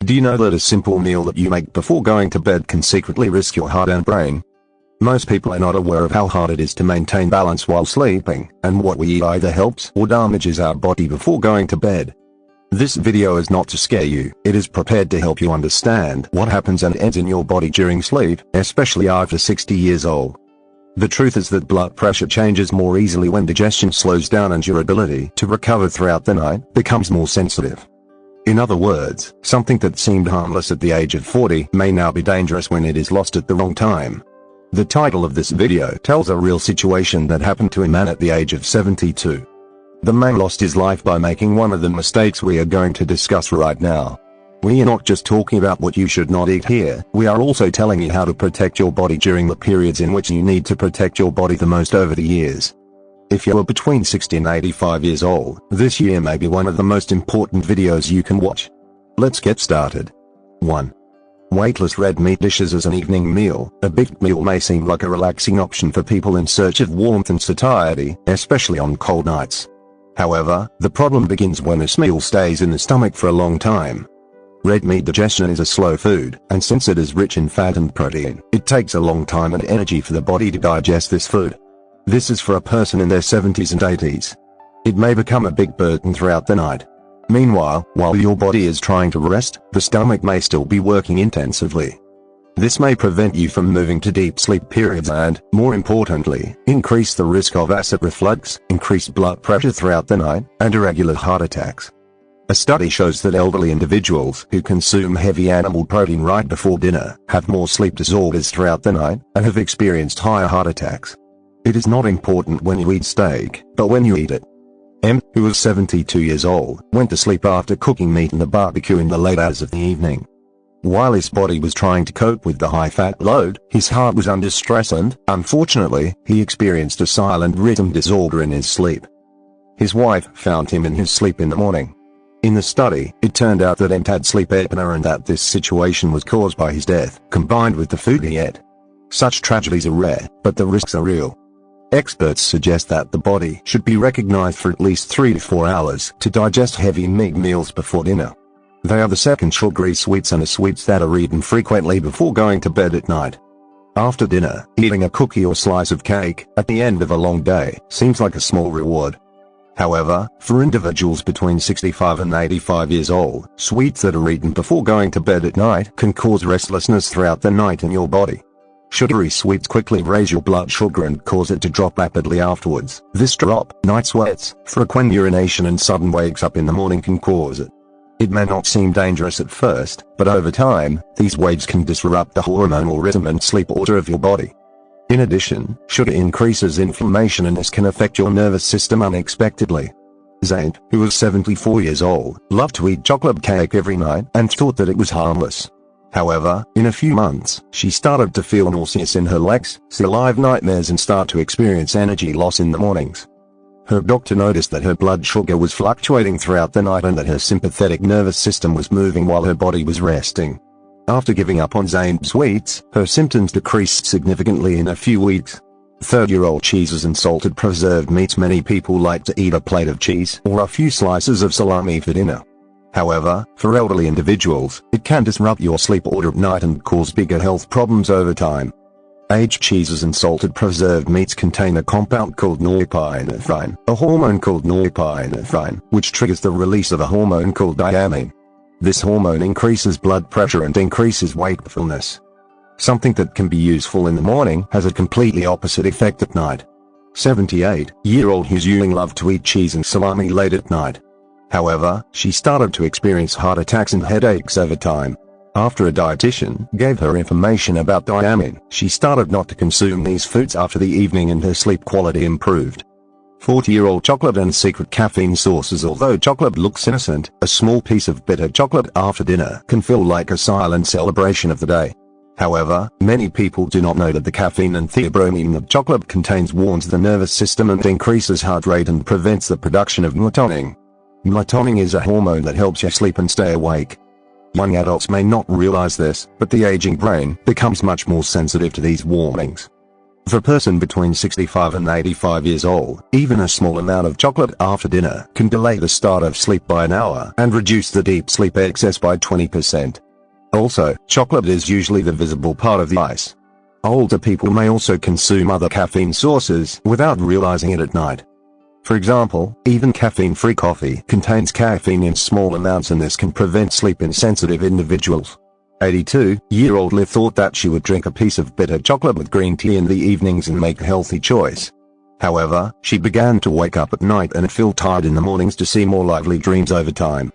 Do you know that a simple meal that you make before going to bed can secretly risk your heart and brain? Most people are not aware of how hard it is to maintain balance while sleeping, and what we eat either helps or damages our body before going to bed. This video is not to scare you, it is prepared to help you understand what happens and ends in your body during sleep, especially after 60 years old. The truth is that blood pressure changes more easily when digestion slows down and your ability to recover throughout the night becomes more sensitive. In other words, something that seemed harmless at the age of 40 may now be dangerous when it is lost at the wrong time. The title of this video tells a real situation that happened to a man at the age of 72. The man lost his life by making one of the mistakes we are going to discuss right now. We are not just talking about what you should not eat here, we are also telling you how to protect your body during the periods in which you need to protect your body the most over the years. If you are between 60 and 85 years old, this year may be one of the most important videos you can watch. Let's get started. 1. Weightless red meat dishes as an evening meal. A big meal may seem like a relaxing option for people in search of warmth and satiety, especially on cold nights. However, the problem begins when this meal stays in the stomach for a long time. Red meat digestion is a slow food, and since it is rich in fat and protein, it takes a long time and energy for the body to digest this food. This is for a person in their 70s and 80s. It may become a big burden throughout the night. Meanwhile, while your body is trying to rest, the stomach may still be working intensively. This may prevent you from moving to deep sleep periods and, more importantly, increase the risk of acid reflux, increased blood pressure throughout the night, and irregular heart attacks. A study shows that elderly individuals who consume heavy animal protein right before dinner have more sleep disorders throughout the night and have experienced higher heart attacks. It is not important when you eat steak, but when you eat it. M, who was 72 years old, went to sleep after cooking meat in the barbecue in the late hours of the evening. While his body was trying to cope with the high-fat load, his heart was under stress and, unfortunately, he experienced a silent rhythm disorder in his sleep. His wife found him in his sleep in the morning. In the study, it turned out that M had sleep apnea and that this situation was caused by his death, combined with the food he ate. Such tragedies are rare, but the risks are real. Experts suggest that the body should be recognized for at least 3 to 4 hours to digest heavy meat meals before dinner. They are the second sugary sweets and the sweets that are eaten frequently before going to bed at night. After dinner, eating a cookie or slice of cake at the end of a long day seems like a small reward. However, for individuals between 65 and 85 years old, sweets that are eaten before going to bed at night can cause restlessness throughout the night in your body. Sugary sweets quickly raise your blood sugar and cause it to drop rapidly afterwards. This drop, night sweats, frequent urination and sudden wakes up in the morning can cause it. It may not seem dangerous at first, but over time, these waves can disrupt the hormonal rhythm and sleep order of your body. In addition, sugar increases inflammation and this can affect your nervous system unexpectedly. Zane, who was 74 years old, loved to eat chocolate cake every night and thought that it was harmless. However, in a few months, she started to feel nauseous in her legs, see live nightmares and start to experience energy loss in the mornings. Her doctor noticed that her blood sugar was fluctuating throughout the night and that her sympathetic nervous system was moving while her body was resting. After giving up on Zane's sweets, her symptoms decreased significantly in a few weeks. 30-year-old cheeses and salted preserved meats. Many people like to eat a plate of cheese or a few slices of salami for dinner. However, for elderly individuals, it can disrupt your sleep order at night and cause bigger health problems over time. Aged cheeses and salted preserved meats contain a compound called norepinephrine, a hormone called norepinephrine, which triggers the release of a hormone called thiamine. This hormone increases blood pressure and increases wakefulness. Something that can be useful in the morning has a completely opposite effect at night. 78-year-old Hughes Ewing loved to eat cheese and salami late at night. However, she started to experience heart attacks and headaches over time. After a dietitian gave her information about thiamine, she started not to consume these foods after the evening and her sleep quality improved. 40-year-old chocolate and secret caffeine sources. Although chocolate looks innocent, a small piece of bitter chocolate after dinner can feel like a silent celebration of the day. However, many people do not know that the caffeine and theobromine that chocolate contains warns the nervous system and increases heart rate and prevents the production of melatonin. Melatonin is a hormone that helps you sleep and stay awake. Young adults may not realize this, but the aging brain becomes much more sensitive to these warnings. For a person between 65 and 85 years old, even a small amount of chocolate after dinner can delay the start of sleep by an hour and reduce the deep sleep excess by 20%. Also, chocolate is usually the visible part of the ice. Older people may also consume other caffeine sources without realizing it at night. For example, even caffeine-free coffee contains caffeine in small amounts, and this can prevent sleep-insensitive individuals. 82-year-old Liv thought that she would drink a piece of bitter chocolate with green tea in the evenings and make a healthy choice. However, she began to wake up at night and feel tired in the mornings to see more lively dreams over time.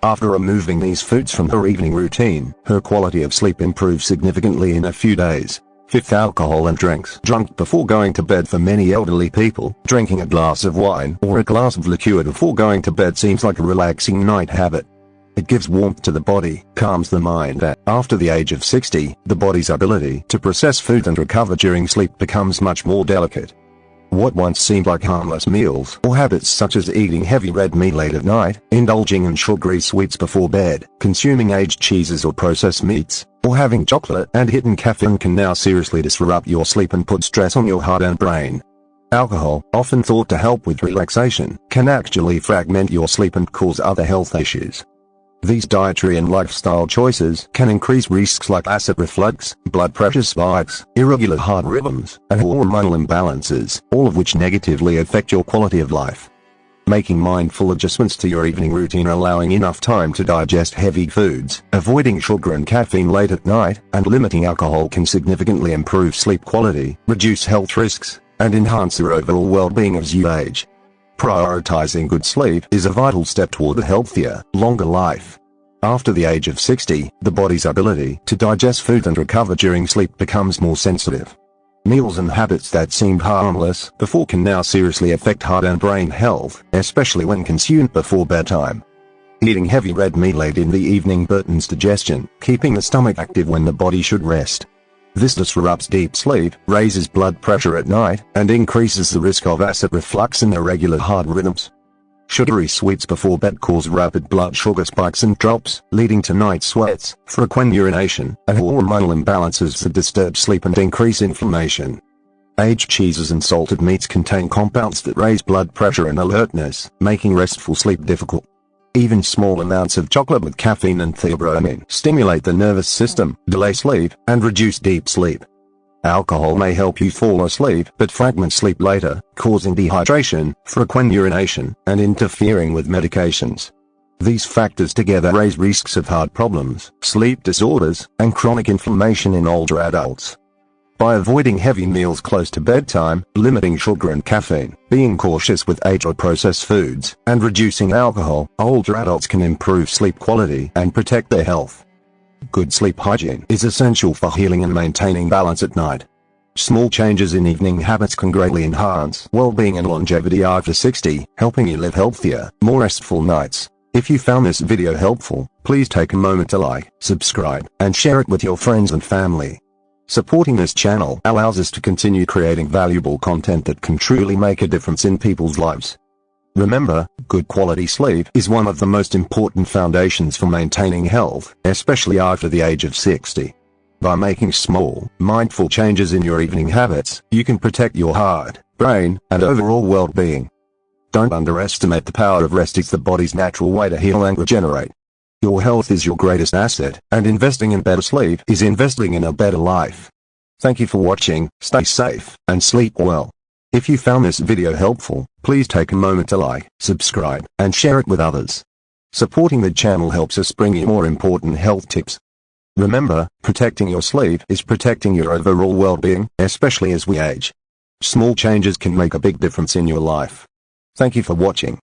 After removing these foods from her evening routine, her quality of sleep improved significantly in a few days. 5th, alcohol and drinks. Drunk before going to bed. For many elderly people, drinking a glass of wine or a glass of liqueur before going to bed seems like a relaxing night habit. It gives warmth to the body, calms the mind, and after the age of 60, the body's ability to process food and recover during sleep becomes much more delicate. What once seemed like harmless meals or habits such as eating heavy red meat late at night, indulging in sugary sweets before bed, consuming aged cheeses or processed meats, or having chocolate and hidden caffeine can now seriously disrupt your sleep and put stress on your heart and brain. Alcohol, often thought to help with relaxation, can actually fragment your sleep and cause other health issues. These dietary and lifestyle choices can increase risks like acid reflux, blood pressure spikes, irregular heart rhythms, and hormonal imbalances, all of which negatively affect your quality of life. Making mindful adjustments to your evening routine, allowing enough time to digest heavy foods, avoiding sugar and caffeine late at night, and limiting alcohol can significantly improve sleep quality, reduce health risks, and enhance your overall well-being as you age. Prioritizing good sleep is a vital step toward a healthier, longer life. After the age of 60, the body's ability to digest food and recover during sleep becomes more sensitive. Meals and habits that seemed harmless before can now seriously affect heart and brain health, especially when consumed before bedtime. Eating heavy red meat late in the evening burdens digestion, keeping the stomach active when the body should rest. This disrupts deep sleep, raises blood pressure at night, and increases the risk of acid reflux and irregular heart rhythms. Sugary sweets before bed cause rapid blood sugar spikes and drops, leading to night sweats, frequent urination, and hormonal imbalances that disturb sleep and increase inflammation. Aged cheeses and salted meats contain compounds that raise blood pressure and alertness, making restful sleep difficult. Even small amounts of chocolate with caffeine and theobromine stimulate the nervous system, delay sleep, and reduce deep sleep. Alcohol may help you fall asleep but fragment sleep later, causing dehydration, frequent urination, and interfering with medications. These factors together raise risks of heart problems, sleep disorders, and chronic inflammation in older adults. By avoiding heavy meals close to bedtime, limiting sugar and caffeine, being cautious with aged or processed foods, and reducing alcohol, older adults can improve sleep quality and protect their health. Good sleep hygiene is essential for healing and maintaining balance at night. Small changes in evening habits can greatly enhance well-being and longevity after 60, helping you live healthier, more restful nights. If you found this video helpful, please take a moment to like, subscribe, and share it with your friends and family. Supporting this channel allows us to continue creating valuable content that can truly make a difference in people's lives. Remember, good quality sleep is one of the most important foundations for maintaining health, especially after the age of 60. By making small, mindful changes in your evening habits, you can protect your heart, brain, and overall well-being. Don't underestimate the power of rest. It's the body's natural way to heal and regenerate. Your health is your greatest asset, and investing in better sleep is investing in a better life. Thank you for watching, stay safe, and sleep well. If you found this video helpful, please take a moment to like, subscribe, and share it with others. Supporting the channel helps us bring you more important health tips. Remember, protecting your sleep is protecting your overall well-being, especially as we age. Small changes can make a big difference in your life. Thank you for watching.